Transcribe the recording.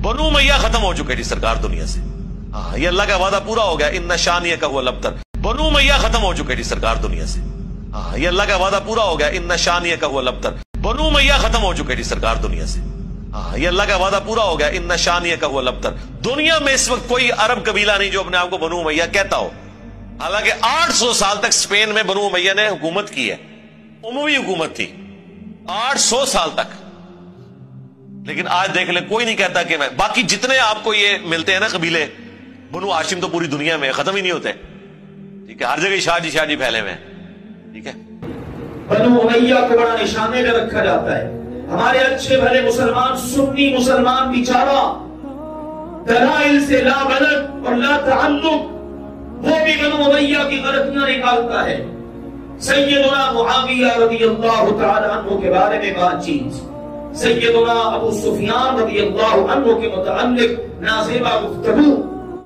بنو امیہ ختم ہو چکے جی سرکار دنیا سے. ہاں یہ اللہ کا وعدہ پورا ہو گیا. ان شانئک هو الابتر. بنو امیہ ختم ہو چکے جی سرکار دنیا سے. ہاں یہ اللہ کا وعدہ پورا ہو گیا. ان شانئک هو الابتر. بنو امیہ ختم ہو چکے جی سرکار دنیا سے. ہاں یہ اللہ کا وعدہ پورا ہو گیا. ان شانئک هو الابتر. دنیا میں اس وقت کوئی عرب قبیلہ نہیں جو اپنے آپ کو بنو امیہ کہتا ہو. حالانکہ 800 سال تک اسپین میں بنو امیہ نے حکومت کی ہے. عموی حکومت تھی 800 سال تک. لیکن آج دیکھ لیں کوئی نہیں کہتا کہ میں. باقی جتنے آپ کو یہ ملتے ہیں نا قبیلے, بنو ہاشم تو پوری دنیا میں ختم ہی نہیں ہوتے. ٹھیک ہے, ہر جگہ شاہ جی پھیلے ہوئے ہیں. ٹھیک ہے, بنو امیہ کو بڑا نشانے میں رکھا جاتا ہے. ہمارے اچھے بھلے مسلمان, سنی مسلمان بیچارہ دلائل سے لا بلد اور لا تعلق وہ بھی بنو امیہ کی غلطیاں نکالتا ہے. سیدنا معاویہ رضی اللہ تعالی عنہ کے بارے میں بات چیت, سیدنا ابو سفیان رضی اللہ عنہ کے متعلق نازیبہ گفتگو